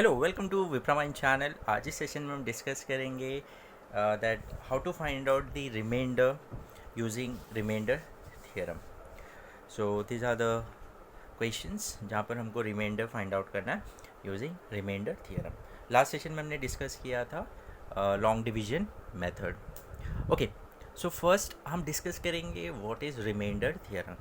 Hello welcome to विप्रामाइन चैनल। आज इस सेशन में हम डिस्कस करेंगे that how to find out the remainder using remainder theorem. So these are the questions जहाँ पर हमको रिमाइंडर फाइंड आउट करना है using remainder theorem. Last session में हमने डिस्कस किया था long division method. Okay, so first हम डिस्कस करेंगे what is remainder theorem.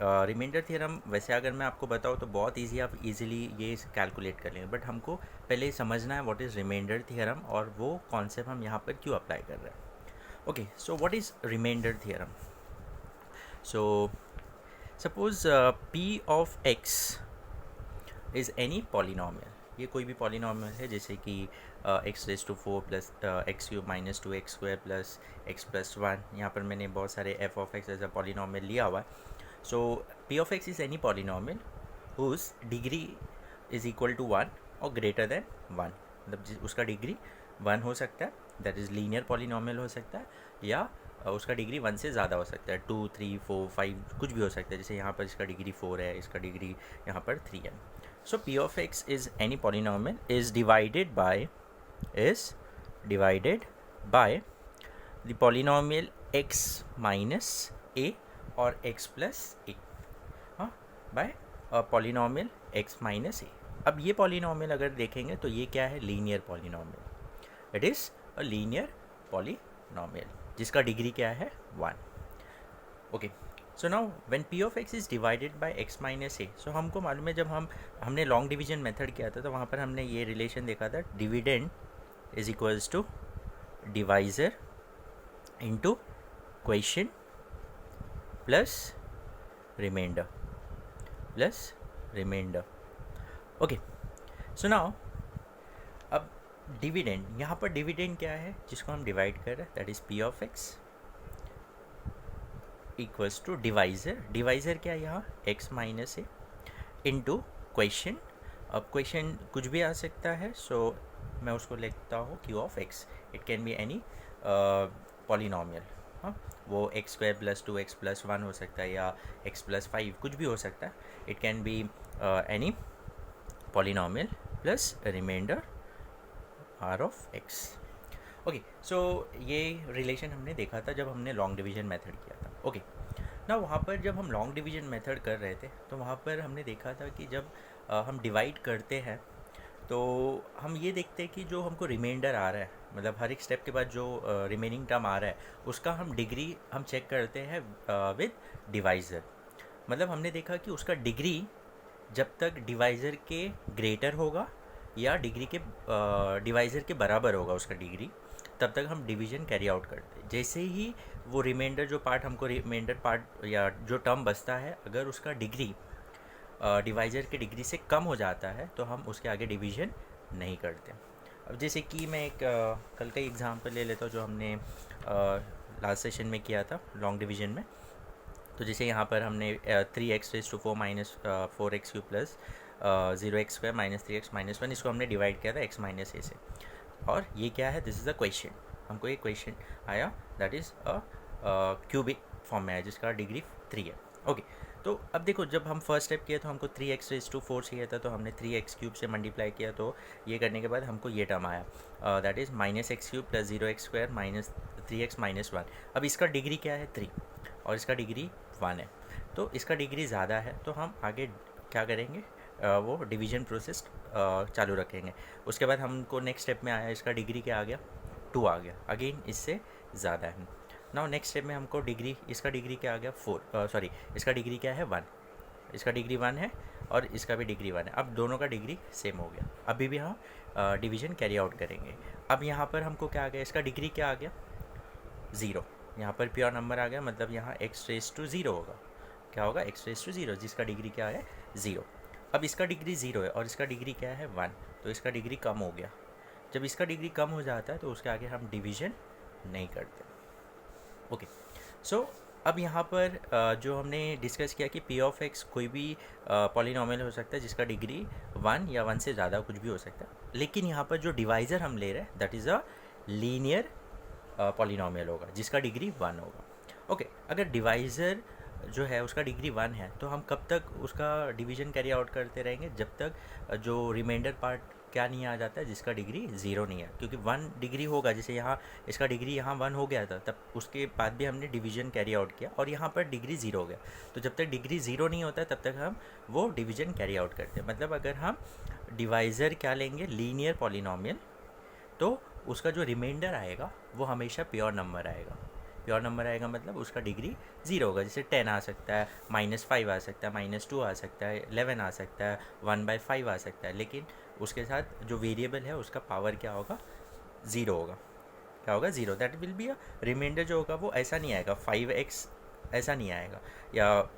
Remainder theorem वैसे अगर मैं आपको बताऊँ तो बहुत इजी, आप इजीली ये कैलकुलेट कर लेंगे, बट हमको पहले समझना है व्हाट इज़ रिमाइंडर थ्योरम और वो कॉन्सेप्ट हम यहाँ पर क्यों अप्लाई कर रहे हैं। Okay, so what is remainder theorem. So suppose P of x is any polynomial. ये कोई भी पॉलिनॉमियल है, जैसे कि x raise to 4 plus x cube minus 2x square plus x plus 1। यहाँ पर मैंने बहुत सारे F of x as a polynomial लिया हुआ है। So p of x is any polynomial whose degree is equal to 1 और greater than 1। मतलब उसका डिग्री 1 हो सकता है, दैट इज़ लीनियर पॉलिनॉमियल हो सकता है, या उसका डिग्री 1 से ज़्यादा हो सकता है, 2 3 4 5 कुछ भी हो सकता है। जैसे यहाँ पर इसका डिग्री 4 है, इसका डिग्री यहाँ पर 3 है। सो p of x is any polynomial is divided by the polynomial x minus a और x प्लस ए, हाँ, बाय पॉलिनॉमियल x माइनस ए। अब ये पॉलिनॉमियल अगर देखेंगे तो ये क्या है, linear polynomial. It is a linear polynomial जिसका डिग्री क्या है, 1। Okay, so now when p of x is divided by x minus a, so हमको मालूम है जब हमने लॉन्ग डिवीजन मेथड किया था तो वहाँ पर हमने ये रिलेशन देखा था, dividend is equals to divisor into quotient plus remainder. Okay, so now अब डिविडेंड, यहाँ पर डिविडेंड क्या है जिसको हम डिवाइड कर रहे हैं, that is P of x equals to divisor क्या है यहाँ, x minus a into quotient. अब क्वेश्चन कुछ भी आ सकता है, सो मैं उसको लिखता हूँ Q of x. It can be any polynomial, हाँ, वो x square plus 2x plus 1 हो सकता है, या x प्लस 5, कुछ भी हो सकता है। It can be any polynomial plus remainder R of x। Okay, so ये रिलेशन हमने देखा था जब हमने लॉन्ग डिवीजन मेथड किया था। ओके, ना वहाँ पर जब हम लॉन्ग डिवीजन मेथड कर रहे थे तो वहाँ पर हमने देखा था कि जब हम डिवाइड करते हैं तो हम ये देखते हैं कि जो हमको रिमाइंडर आ रहा है, मतलब हर एक स्टेप के बाद जो रिमेनिंग टर्म आ रहा है उसका हम डिग्री हम चेक करते हैं विद डिवाइज़र। मतलब हमने देखा कि उसका डिग्री जब तक डिवाइज़र के ग्रेटर होगा या डिग्री के डिवाइज़र के बराबर होगा उसका डिग्री, तब तक हम डिवीजन कैरी आउट करते हैं। जैसे ही वो रिमाइंडर जो पार्ट हमको रिमाइंडर पार्ट या जो टर्म बचता है, अगर उसका डिग्री डिवाइज़र के डिग्री से कम हो जाता है तो हम उसके आगे डिवीजन नहीं करते। अब जैसे कि मैं एक कल का एग्जांपल ले लेता हूँ जो हमने लास्ट सेशन में किया था लॉन्ग डिवीजन में। तो जैसे यहाँ पर हमने 3x raise to 4 minus 4x cube plus 0x square minus 3x minus 1, इसको हमने डिवाइड किया था x माइनस ए से। और ये क्या है, दिस इज़ अ क्वेश्चन। हमको एक क्वेश्चन आया that is a cubic form में है जिसका डिग्री 3 है। ओके, तो अब देखो जब हम फर्स्ट स्टेप किया तो हमको 3x रेज टू 4 चाहिए था, तो हमने 3x क्यूब से मल्टीप्लाई किया, तो ये करने के बाद हमको ये टर्म आया that is minus x cube plus 0x square minus 3x minus 1। अब इसका डिग्री क्या है, 3, और इसका डिग्री 1 है, तो इसका डिग्री ज़्यादा है, तो हम आगे क्या करेंगे, वो डिवीजन प्रोसेस चालू रखेंगे। उसके बाद हमको नेक्स्ट स्टेप में आया, इसका डिग्री क्या आ गया, 2 आ गया, अगेन इससे ज़्यादा है। नाउ नेक्स्ट स्टेप में हमको डिग्री, इसका डिग्री क्या आ गया, 4, सॉरी इसका डिग्री क्या है, 1, इसका डिग्री 1 है और इसका भी डिग्री 1 है। अब दोनों का डिग्री सेम हो गया, अभी भी हम डिवीजन कैरी आउट करेंगे। अब यहाँ पर हमको क्या आ गया, इसका डिग्री क्या आ गया, 0, यहाँ पर प्योर नंबर आ गया, मतलब यहाँ x रेज टू 0 होगा, क्या होगा, x रेज टू 0, जिसका डिग्री क्या है, 0। अब इसका डिग्री 0 है और इसका डिग्री क्या है, 1, तो इसका डिग्री कम हो गया। जब इसका डिग्री कम हो जाता है तो उसके आगे हम डिवीजन नहीं करते। ओके, सो अब यहाँ पर जो हमने डिस्कस किया कि p ऑफ x कोई भी पॉलिनॉमियल हो सकता है जिसका डिग्री 1 या 1 से ज़्यादा कुछ भी हो सकता है, लेकिन यहाँ पर जो डिवाइज़र हम ले रहे हैं that is a linear polynomial होगा जिसका डिग्री 1 होगा। ओके, अगर डिवाइज़र जो है उसका डिग्री 1 है, तो हम कब तक उसका डिवीजन कैरी आउट करते रहेंगे, जब तक जो रिमाइंडर पार्ट क्या नहीं आ जाता है, जिसका डिग्री 0 नहीं है। क्योंकि 1 डिग्री होगा, जैसे यहाँ इसका डिग्री यहाँ 1 हो गया था, तब उसके बाद भी हमने डिवीजन कैरी आउट किया और यहाँ पर डिग्री 0 हो गया। तो जब तक डिग्री 0 नहीं होता है तब तक हम वो डिवीजन कैरी आउट करते हैं। मतलब अगर हम डिवाइज़र क्या लेंगे, लीनियर पॉलिनॉमियल, तो उसका जो रिमाइंडर आएगा वो हमेशा प्योर नंबर आएगा। प्योर नंबर आएगा मतलब उसका डिग्री 0 होगा। जैसे 10 आ सकता है, -5 आ सकता है, -2 आ सकता है, 11 आ सकता है, 1/5 आ सकता है, लेकिन उसके साथ जो वेरिएबल है उसका पावर क्या होगा, 0 होगा। क्या होगा, 0। That will be a remainder जो होगा वो ऐसा नहीं आएगा 5x, ऐसा नहीं आएगा, या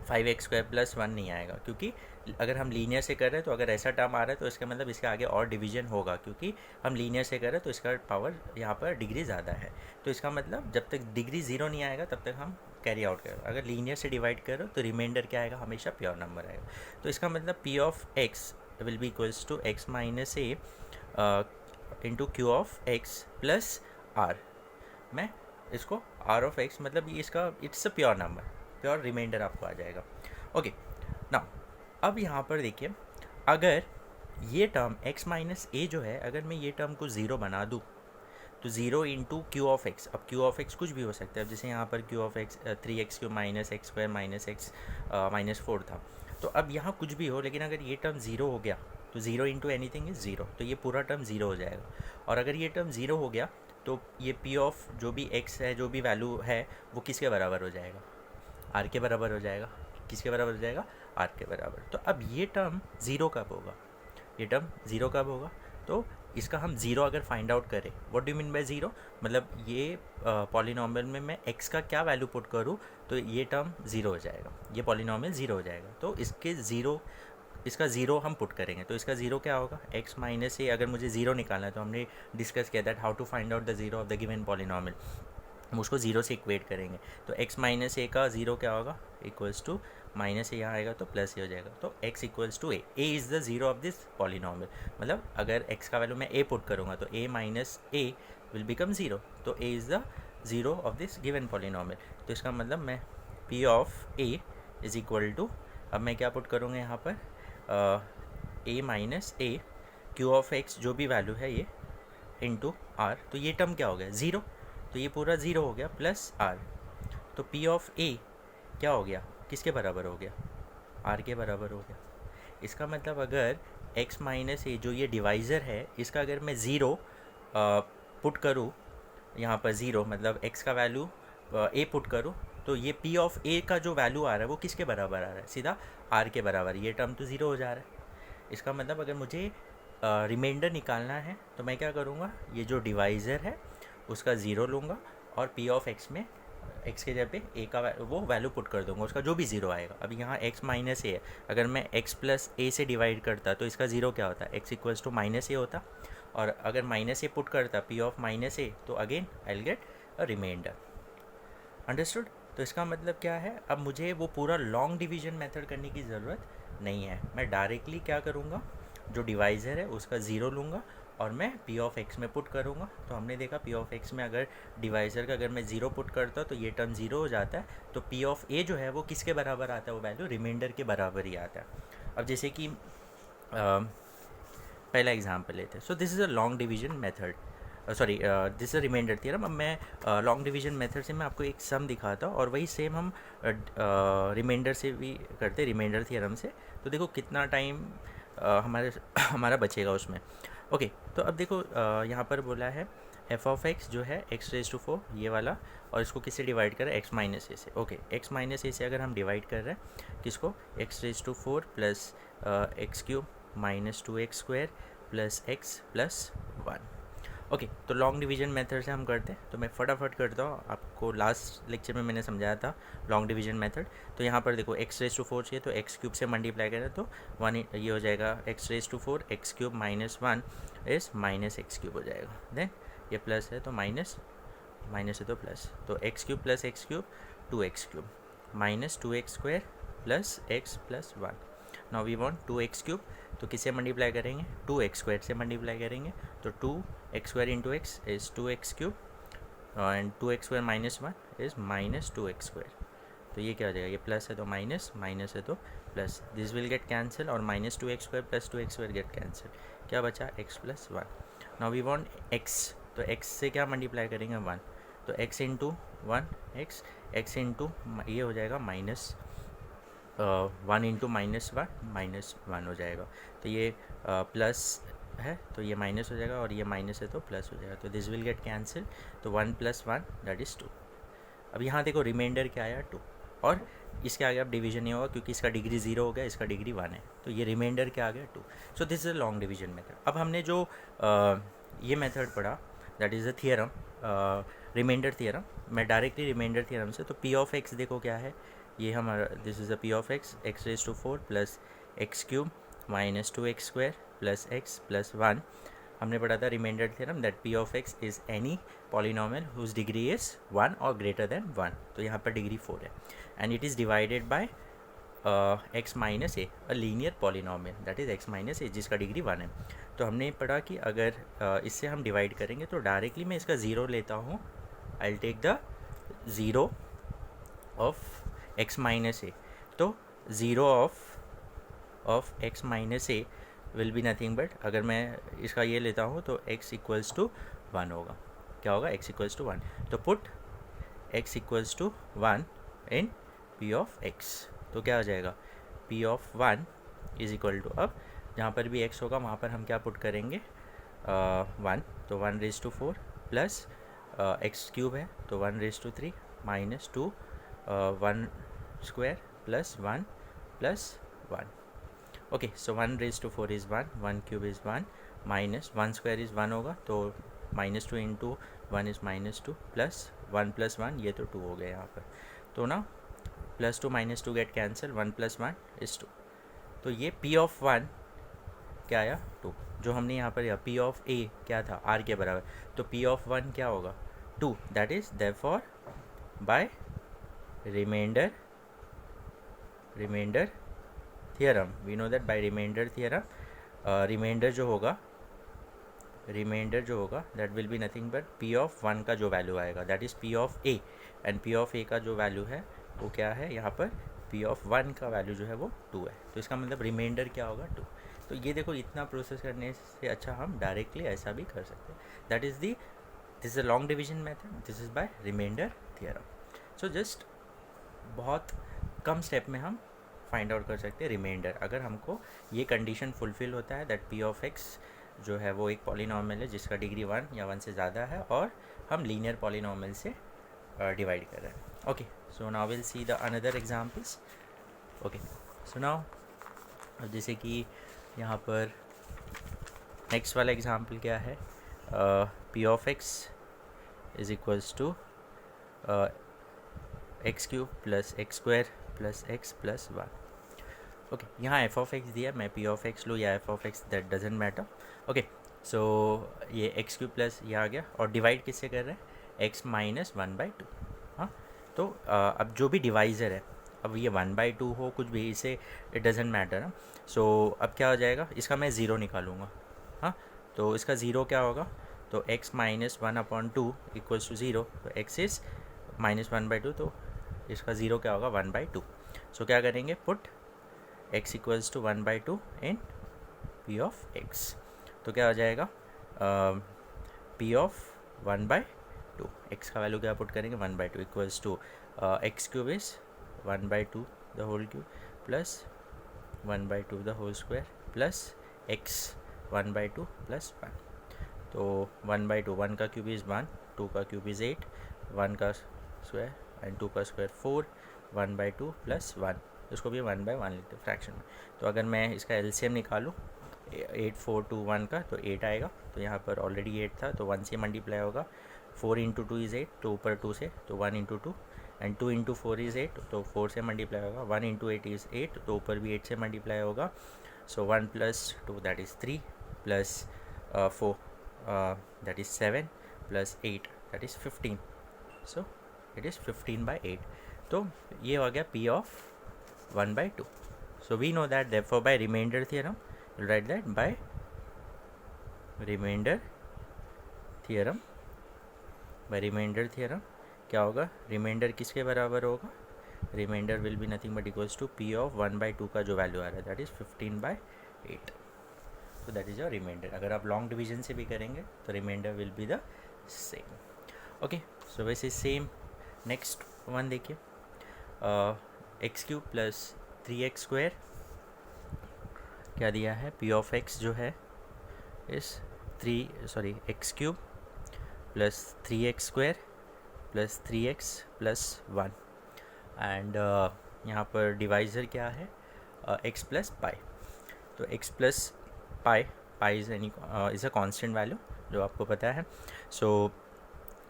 5x² + 1 नहीं आएगा। क्योंकि अगर हम लीनियर से कर रहे हैं तो अगर ऐसा टर्म आ रहा है तो इसका मतलब इसके आगे और डिवीजन होगा, क्योंकि हम लीनियर से कर रहे हैं तो इसका पावर यहाँ पर डिग्री ज़्यादा है। तो इसका मतलब जब तक डिग्री 0 नहीं आएगा तब तक हम कैरी आउट करें। अगर लीनियर से डिवाइड करो तो रिमाइंडर क्या आएगा, हमेशा प्योर नंबर आएगा। तो इसका मतलब P of x will be equals to x minus a into Q of x plus r। मैं इसको r ऑफ x, मतलब ये इसका it's a pure number, pure remainder आपको आ जाएगा। ओके नाउ अब यहाँ पर देखिए, अगर ये टर्म x माइनस ए जो है, अगर मैं ये टर्म को 0 बना दूँ तो 0 इंटू क्यू ऑफ एक्स। अब क्यू ऑफ एक्स कुछ भी हो सकता है। अब जैसे यहाँ पर Q of x 3x³ minus x² minus x -4 था, तो अब यहाँ कुछ भी हो, लेकिन अगर ये टर्म 0 हो गया तो 0 इंटू एनीथिंग इज़ 0, तो ये पूरा टर्म 0 हो जाएगा। और अगर ये टर्म 0 हो गया तो ये P ऑफ जो भी x है, जो भी वैल्यू है, वो किसके बराबर हो जाएगा, r के बराबर हो जाएगा। किसके बराबर हो जाएगा, r के बराबर। तो अब ये टर्म 0 कब होगा, ये टर्म 0 कब होगा, तो इसका हम 0 अगर फाइंड आउट करें, व्हाट डू मीन बाय 0, मतलब ये पॉलिनॉमियल में मैं x का क्या वैल्यू पुट करूँ तो ये टर्म 0 हो जाएगा, ये पॉलिनॉमियल 0 हो जाएगा। तो इसका 0 हम पुट करेंगे तो इसका 0 क्या होगा, x माइनस ए। अगर मुझे 0 निकालना है तो हमने डिस्कस किया that how to find out the 0 of the given polynomial, हम उसको 0 से इक्वेट करेंगे। तो x माइनस ए का 0 क्या होगा, इक्वल्स टू माइनस ए, यहाँ आएगा तो प्लस ए हो जाएगा। तो x equals to a is the 0 of this polynomial. मतलब अगर x का वैल्यू मैं a पुट करूँगा तो a minus a will become 0, तो a is the 0 of this given polynomial. तो इसका मतलब मैं p of a is equal to, अब मैं क्या पुट करूँगा यहाँ पर, a minus a Q of x जो भी वैल्यू है ये इंटू r, तो ये टर्म क्या हो गया, 0, तो ये पूरा 0 हो गया प्लस r। तो P ऑफ a क्या हो गया, किसके बराबर हो गया, r के बराबर हो गया। इसका मतलब अगर x माइनस ए जो ये डिवाइज़र है, इसका अगर मैं 0 पुट करूँ यहाँ पर 0, मतलब x का वैल्यू a पुट करूँ, तो ये P ऑफ a का जो वैल्यू आ रहा है वो किसके बराबर आ रहा है, सीधा r के बराबर। ये टर्म तो 0 हो जा रहा है। इसका मतलब अगर मुझे रिमाइंडर निकालना है तो मैं क्या करूँगा, ये जो डिवाइज़र है उसका 0 लूँगा और P ऑफ x में x के जगह पे a का वो वैल्यू पुट कर दूँगा, उसका जो भी 0 आएगा। अब यहाँ x माइनस ए है, अगर मैं x प्लस ए से डिवाइड करता तो इसका 0 क्या होता, x equals to minus a होता। और अगर माइनस ए पुट करता P ऑफ माइनस ए, तो again I will get a remainder. Understood. तो इसका मतलब क्या है, अब मुझे वो पूरा लॉन्ग डिवीजन मेथड करने की ज़रूरत नहीं है। मैं डायरेक्टली क्या करूँगा, जो डिवाइज़र है उसका 0 लूँगा और मैं P ऑफ x में पुट करूँगा। तो हमने देखा P ऑफ x में अगर डिवाइज़र का अगर मैं 0 पुट करता तो ये टर्म 0 हो जाता है। तो P ऑफ a जो है वो किसके बराबर आता है, वो वैल्यू रिमाइंडर के बराबर ही आता है। अब जैसे कि पहला एग्जाम्पल लेते हैं। So this is a long division method, sorry this is remainder theorem. अब मैं लॉन्ग डिवीजन मेथड से मैं आपको एक सम दिखाता हूँ और वही सेम हम रिमाइंडर से भी करते, रिमाइंडर थ्योरम से। तो देखो कितना टाइम हमारा बचेगा उसमें। ओके तो अब देखो यहाँ पर बोला है f ऑफ x जो है x⁴ ये वाला, और इसको किससे डिवाइड करें, x माइनस ए से। ओके x माइनस ए से अगर हम डिवाइड कर रहे हैं किसको, x⁴ plus x³ minus 2x² plus x plus 1। Okay तो लॉन्ग डिवीजन मेथड से हम करते हैं। तो मैं फटाफट करता हूँ, आपको लास्ट लेक्चर में मैंने समझाया था लॉन्ग डिवीजन मेथड। तो यहाँ पर देखो x⁴ चाहिए तो x³ से मल्टीप्लाई करें तो 1 ये हो जाएगा, x⁴ x³ माइनस 1 इस माइनस x³ हो जाएगा। देन ये प्लस है तो माइनस, माइनस है तो प्लस, तो x³ plus x³ 2x³ minus 2x² plus x plus 1। Now we want 2x³, तो किससे मल्टीप्लाई करेंगे, 2x² से मल्टीप्लाई करेंगे। तो 2x² into x is 2x³ and 2x² minus 1 is minus 2x²। तो ये क्या हो जाएगा, ये प्लस है तो माइनस, माइनस है तो plus, this will get cancel और minus 2x square plus 2x square get cancel, क्या बचा x plus 1. Now we want x, तो x से क्या मल्टीप्लाई करेंगे 1, तो x इंटू 1 x इंटू ये हो जाएगा माइनस 1 इंटू माइनस वन हो जाएगा, तो ये प्लस है तो ये माइनस हो जाएगा और ये माइनस है तो प्लस हो जाएगा, तो दिस विल गेट कैंसिल, तो 1 + 1 दैट इज़ 2. अब यहाँ देखो रिमाइंडर क्या आया 2, और इसके आगे अब डिवीजन नहीं होगा क्योंकि इसका डिग्री 0 हो गया, इसका डिग्री 1 है, तो ये रिमाइंडर क्या आ गया 2. So this is a long division method. अब हमने जो ये मेथड पढ़ा that is a theorem, remainder theorem. मैं डायरेक्टली रिमाइंडर थियरम से, तो पी ऑफ एक्स देखो क्या है, ये हमारा this is a P of x, x raise to 4 plus x cube minus 2x square plus x plus 1. हमने पढ़ा था remainder theorem that P of x is any polynomial whose degree is 1 और greater than 1, तो यहाँ पर degree 4 है, and it is divided by x minus a, a linear polynomial that is x minus a जिसका degree 1 है. तो हमने पढ़ा कि अगर इससे हम डिवाइड करेंगे तो डायरेक्टली मैं इसका ज़ीरो लेता हूँ, I will take the zero of x minus a, तो zero of x minus a will be nothing but, अगर मैं इसका ये लेता हूँ तो x इक्वल्स टू 1 होगा, क्या होगा x इक्वल्स टू 1, तो put x equals to 1 in p of x, तो क्या हो जाएगा p of 1 is equal to, अब जहाँ पर भी x होगा वहाँ पर हम क्या पुट करेंगे 1, तो 1 raise to 4 plus x cube है तो 1 raise to 3 minus 2 1 square plus 1 plus 1. Okay, so 1 raise to 4 is 1, 1 cube is 1 minus 1 square is 1 होगा, तो -2 इंटू 1 इज़ -2 प्लस 1 प्लस 1 ये तो 2 हो गया यहाँ पर, तो ना +2 -2 गेट कैंसिल, 1 + 1 इज़ 2. तो ये p ऑफ 1 क्या आया 2, जो हमने यहाँ पर p ऑफ a क्या था r के बराबर, तो p ऑफ 1 क्या होगा 2, that is therefore by remainder theorem we know that by remainder theorem remainder जो होगा that will be nothing but p of 1 का जो वैल्यू आएगा that is p of a, and p of a का जो value है वो क्या है यहाँ पर p ऑफ 1 का वैल्यू जो है वो 2 है, तो इसका मतलब रिमाइंडर क्या होगा 2. तो ये देखो इतना प्रोसेस करने से अच्छा हम डायरेक्टली ऐसा भी कर सकते हैं, that is the this is a long division method, this is by remainder theorem. So just बहुत कम स्टेप में हम फाइंड आउट कर सकते हैं रिमाइंडर, अगर हमको ये कंडीशन फुलफिल होता है दैट p ऑफ x जो है वो एक पॉलिनोमियल है जिसका डिग्री 1 या 1 से ज़्यादा है और हम लीनियर पॉलिनोमियल से डिवाइड कर रहे हैं. Okay, so now will see the another examples. Okay, so now जैसे कि यहाँ पर नेक्स्ट वाला एग्जांपल क्या है, p of x is equals to x cube plus X square plus x plus 1. Okay, यहाँ एफ ऑफ एक्स दिया, मैं पी ऑफ एक्स लूँ या F of X that doesn't matter. Okay, so ये X cube plus ये आ गया और divide किससे कर रहे हैं एक्स माइनस 1/2. हाँ, तो अब जो भी डिवाइज़र है, अब ये 1/2 हो कुछ भी, इसे इट डजेंट मैटर. हाँ, सो अब क्या हो जाएगा, इसका मैं ज़ीरो निकालूंगा. हाँ, तो इसका ज़ीरो क्या होगा, तो x माइनस 1/2 इक्वल्स टू 0, तो x इज़ -1/2, तो इसका ज़ीरो क्या होगा 1/2. सो क्या करेंगे, put x equals to 1/2 in p of x, तो क्या हो जाएगा p ऑफ 1/2, x का वैल्यू क्या पुट करेंगे 1/2 equals to x cube is 1/2 the whole cube plus 1/2 the whole square plus x 1/2 plus 1. तो 1/2, 1 का क्यूब इज़ 1, 2 का क्यूब इज़ 8, 1 का स्क्वायर एंड 2 का स्क्वायर 4, 1/2 प्लस 1, इसको भी 1/1 लिखते हैं फ्रैक्शन में. तो अगर मैं इसका एलसीएम निकालूँ 8, 4, 2, 1 का, तो 8 आएगा, तो यहाँ पर ऑलरेडी 8 था तो 1 से मल्टीप्लाई होगा. 4 इंटू 2 इज़ 8, तो ऊपर 2 से, तो 1 इंटू 2, एंड 2 इंटू 4 इज़ 8, तो 4 से मल्टीप्लाई होगा. 1 इंटू 8 इज़ 8, तो ऊपर भी 8 से मल्टीप्लाई होगा. सो 1 plus 2 that is 3 plus 4 that is 7 plus 8 that is 15, so it is 15/8. तो ये हो गया p of 1/2. so we know that therefore by remainder theorem we'll write that by remainder theorem क्या होगा, रिमाइंडर किसके बराबर होगा, remainder will be nothing but equals to P of 1/2 का जो वैल्यू आ रहा है that is 15/8. So that is your remainder. अगर आप लॉन्ग डिवीजन से भी करेंगे तो remainder will be the same. Okay, so वैसे सेम नेक्स्ट वन देखिए, एक्स क्यूब प्लस 3x² क्या दिया है, पी ऑफ एक्स जो है इस x cube plus 3x² plus 3x plus 1 and यहाँ पर डिवाइज़र क्या है, x प्लस पाई. तो x plus pi is a constant value जो आपको पता है. सो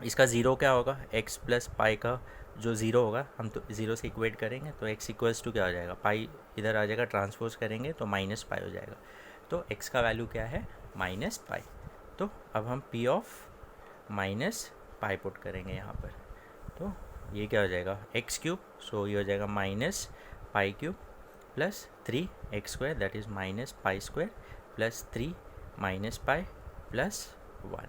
इसका ज़ीरो क्या होगा, x प्लस पाई का जो ज़ीरो होगा हम तो ज़ीरो से इक्वेट करेंगे तो x इक्वल्स टू क्या हो जाएगा, पाई इधर आ जाएगा, ट्रांसपोज करेंगे तो माइनस पाई हो जाएगा. तो x का वैल्यू क्या है, माइनस पाई. तो अब हम p of minus pi put करेंगे यहाँ पर. तो ये क्या हो जाएगा, एक्स क्यूब, सो ये हो जाएगा minus pi cube plus 3x² that is minus pi square plus 3 minus pi plus 1.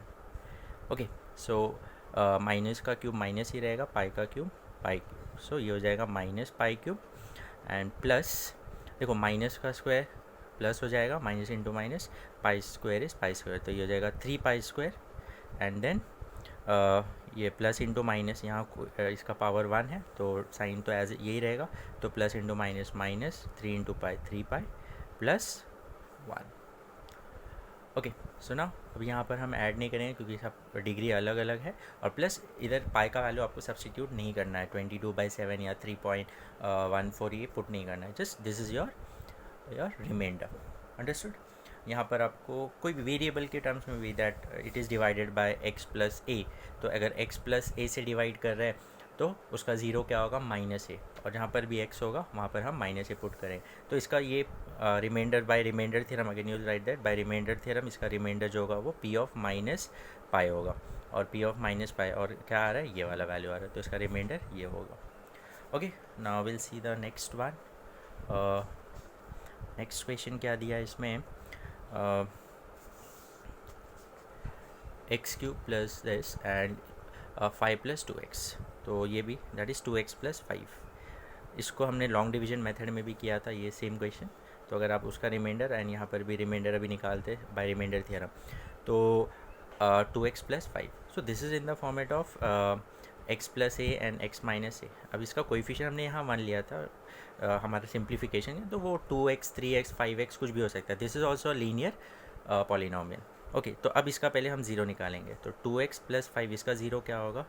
Okay, so minus का क्यूब माइनस ही रहेगा, पाई का क्यूब पाई क्यूब. सो ये हो जाएगा minus pi cube and plus, देखो माइनस का स्क्वायर प्लस हो जाएगा, minus into minus, pi square is pi square, तो ये हो जाएगा 3 पाई स्क्वायर एंड देन ये प्लस इंटू माइनस, यहाँ इसका पावर 1 है तो साइन तो एज यही रहेगा, तो plus into minus minus 3 into pi 3 pi plus 1. Okay, so ना अब यहाँ पर हम ऐड नहीं करेंगे क्योंकि सब डिग्री अलग अलग है, और प्लस इधर पाई का वैल्यू आपको सब्सटीट्यूट नहीं करना है, 22/7 या 3.14 ये पुट नहीं करना है, just this is your remainder. Understood. यहाँ पर आपको कोई भी वेरिएबल के टर्म्स में भी that it is divided by x plus A, तो अगर x प्लस ए से डिवाइड कर रहे हैं तो उसका ज़ीरो क्या होगा, माइनस ए, और जहाँ पर भी x होगा वहाँ पर हम माइनस ए पुट करें. तो इसका ये remainder by remainder theorem, again use right that by remainder theorem, इसका रिमाइंडर जो होगा वो p ऑफ माइनस पाई होगा, और p ऑफ माइनस पाई और क्या आ रहा है, ये वाला वैल्यू आ रहा है, तो इसका रिमाइंडर ये होगा. Okay, now will see the next one. Next question क्या दिया है इसमें, x cube plus this and 5 plus 2x, तो ये भी दैट इज़ 2x प्लस 5. इसको हमने लॉन्ग डिवीजन मेथड में भी किया था ये सेम क्वेश्चन. तो अगर आप उसका रिमाइंडर एंड यहाँ पर भी रिमाइंडर अभी निकालते बाय रिमाइंडर थ्योरम, तो 2x plus 5. So this is in the format of x plus A and x minus ए. अब इसका कोएफिशिएंट हमने यहाँ 1 लिया था, हमारा सिंप्लीफिकेशन है, तो वो 2x 3x 5x कुछ भी हो सकता है. This is also linear polynomial. Okay, तो अब इसका पहले हम ज़ीरो निकालेंगे, तो 2x प्लस 5 इसका ज़ीरो क्या होगा,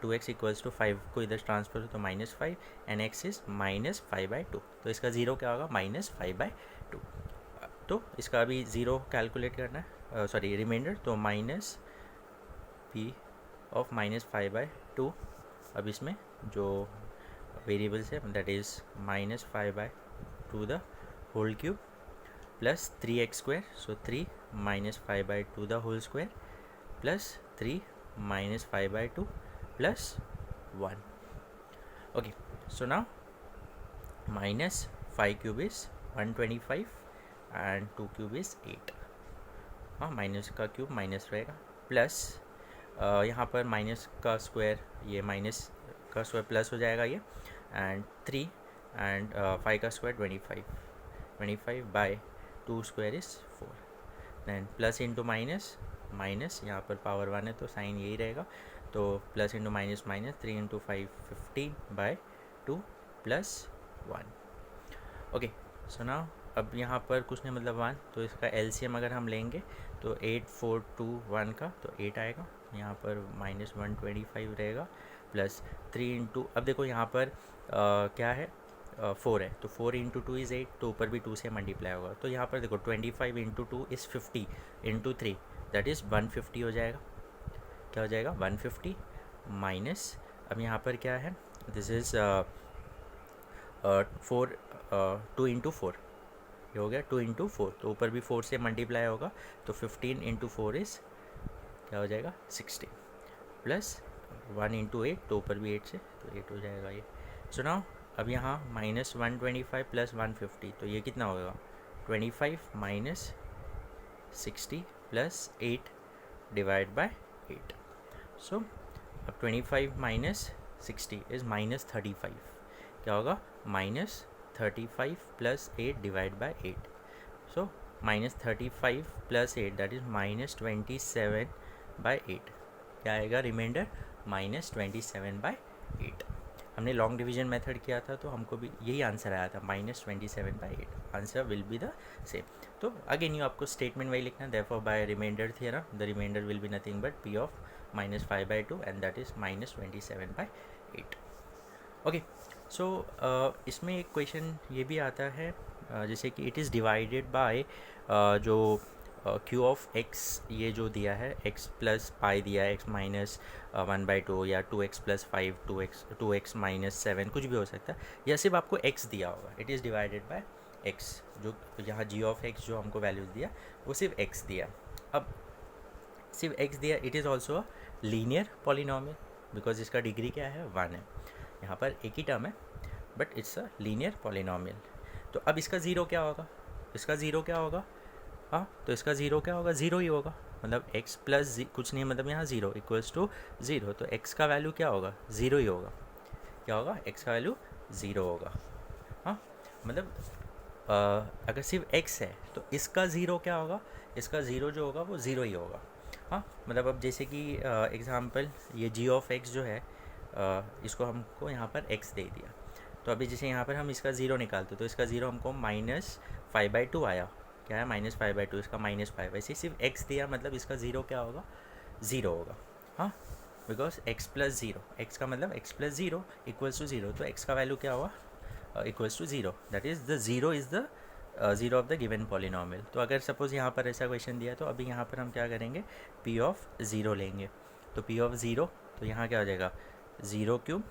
2x इक्वल्स टू 5 को इधर ट्रांसफर हो तो -5 एंड x इज़ -5/2, तो इसका ज़ीरो क्या होगा, -5/2. तो इसका अभी ज़ीरो कैलकुलेट करना है, सॉरी रिमाइंडर, तो माइनस p ऑफ -5/2. अब इसमें जो वेरिएबल्स है that is -5/2 the whole cube plus 3x², so 3 -5/2 the whole square plus 3 -5/2 plus 1. Okay, so now -5 cube is 125 and 2 cube is 8. हाँ, माइनस का क्यूब माइनस रहेगा, प्लस यहाँ पर माइनस का स्क्वायर, ये माइनस का स्क्वायर प्लस हो जाएगा ये, एंड 3 एंड 5 का square 25 by 2 square is 4. Then plus into minus minus, यहाँ पर पावर 1 है तो साइन यही रहेगा, तो plus into minus minus, 3 into 5 15/2 plus 1. Okay, so now अब यहाँ पर कुछ नहीं मतलब 1, तो इसका एलसीएम अगर हम लेंगे तो 8 4 2 1 का तो 8 आएगा, यहाँ पर -125 रहेगा प्लस 3 इंटू, अब देखो यहाँ पर क्या है, 4 है, तो 4 इंटू 2 इज़ 8, तो ऊपर भी 2 से मल्टीप्लाई होगा, तो यहाँ पर देखो 25 into 2 is 50 into 3 that is 150 हो जाएगा. क्या हो जाएगा, 150 माइनस, अब यहाँ पर क्या है, दिस इज़ 4 2 इंटू 4, ये हो गया 2 इंटू 4, तो ऊपर भी 4 से मल्टीप्लाई होगा, तो 15 इंटू 4 इज़ क्या हो जाएगा 60 प्लस 1 इंटू 8, तो ऊपर भी 8 से, तो 8 हो जाएगा ये. सो नाउ अब यहाँ -125 प्लस 150, तो ये कितना होगा, 25 माइनस 60 प्लस 8 डिवाइड बाय 8. सो अब 25 माइनस 60 इज़ -35. क्या होगा, -35 + 8 divide by 8. So -35 + 8 that is -27/8. क्या आएगा रिमाइंडर, -27/8. हमने लॉन्ग डिवीजन मेथड किया था तो हमको भी यही आंसर आया था, -27/8. Answer will be the same. तो अगेन यू आपको स्टेटमेंट वही लिखना है, therefore by remainder theorem the remainder will be nothing but P of -5/2 and that is -27/8. Okay. So इसमें एक क्वेश्चन ये भी आता है जैसे कि इट इज़ डिवाइडेड बाय जो Q ऑफ x ये जो दिया है x + पाई दिया है, x - 1/2 या 2x + 5 2x - 7 कुछ भी हो सकता है, या सिर्फ आपको x दिया होगा. It is divided by x, जो यहाँ g ऑफ x जो हमको वैल्यूज़ दिया वो सिर्फ x दिया. अब सिर्फ x दिया, it is also a linear polynomial because इसका डिग्री क्या है, 1 है. यहाँ पर एक ही टर्म है but it's a linear polynomial. तो अब इसका ज़ीरो क्या होगा, इसका ज़ीरो क्या होगा, हाँ तो इसका ज़ीरो क्या होगा, ज़ीरो ही होगा. मतलब x प्लस कुछ नहीं, मतलब यहाँ ज़ीरो इक्वल्स टू ज़ीरो, तो x का वैल्यू क्या होगा, ज़ीरो ही होगा. क्या होगा, x का वैल्यू ज़ीरो होगा. हाँ मतलब अगर सिर्फ x है तो इसका ज़ीरो क्या होगा, इसका ज़ीरो जो होगा वो ज़ीरो ही होगा. हाँ मतलब अब जैसे कि एग्ज़ाम्पल ये g ऑफ x जो है इसको हमको यहाँ पर x दे दिया, तो अभी जैसे यहाँ पर हम इसका ज़ीरो निकालते तो इसका ज़ीरो हमको -5/2 आया. क्या है, -5/2, इसका -5. वैसे सिर्फ x दिया मतलब इसका ज़ीरो क्या होगा, ज़ीरो होगा. हाँ बिकॉज x + 0, x का मतलब x + 0 इक्वल्स टू ज़ीरो, तो x का वैल्यू क्या हुआ, equals to zero. That is the zero is the zero of the given polynomial. तो अगर सपोज़ यहाँ पर ऐसा क्वेश्चन दिया तो अभी यहाँ पर हम क्या करेंगे, P ऑफ 0 लेंगे. तो P ऑफ 0 तो यहाँ क्या हो जाएगा, 0³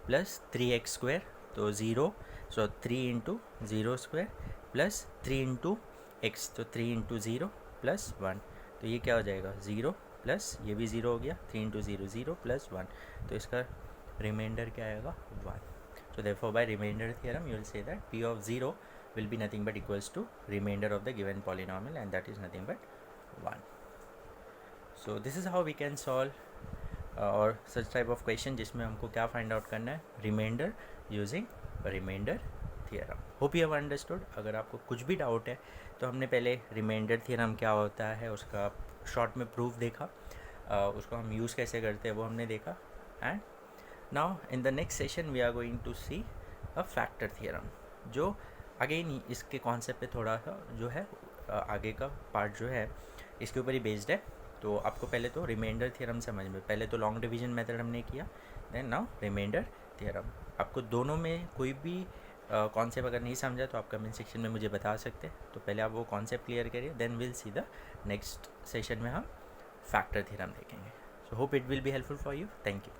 + 3x², तो 0 सो 3 × 0² + 3 × x, तो 3 × 0 + 1, तो ये क्या हो जाएगा, 0 प्लस ये भी 0 हो गया, 3 × 0 0 + 1, तो इसका रिमाइंडर क्या आएगा, 1. So therefore by remainder theorem you will say that P of 0 will be nothing but equals to remainder of the given polynomial and that is nothing but 1. So this is how we can solve or such type of question जिसमें हमको क्या find out करना है, remainder using remainder theorem. Hope you have understood. अगर आपको कुछ भी doubt है तो हमने पहले रिमाइंडर थियरम क्या होता है उसका शॉर्ट में प्रूफ देखा, उसको हम यूज़ कैसे करते हैं वो हमने देखा. And now in the next session we are going to see a factor theorem, जो अगेन इसके कॉन्सेप्ट पे थोड़ा सा जो है आगे का पार्ट जो है इसके ऊपर ही बेस्ड है. तो आपको पहले तो रिमाइंडर थियरम समझ में, पहले तो लॉन्ग डिवीजन मेथड हमने किया, देन नाउ रिमाइंडर थियरम. आपको दोनों में कोई भी कॉन्सेप्ट अगर नहीं समझा तो आप कमेंट सेक्शन में मुझे बता सकते हैं. तो पहले आप वो कॉन्सेप्ट क्लियर करिए, then will see the next session में हम फैक्टर थ्योरम देखेंगे. So hope it will be helpful for you. Thank you.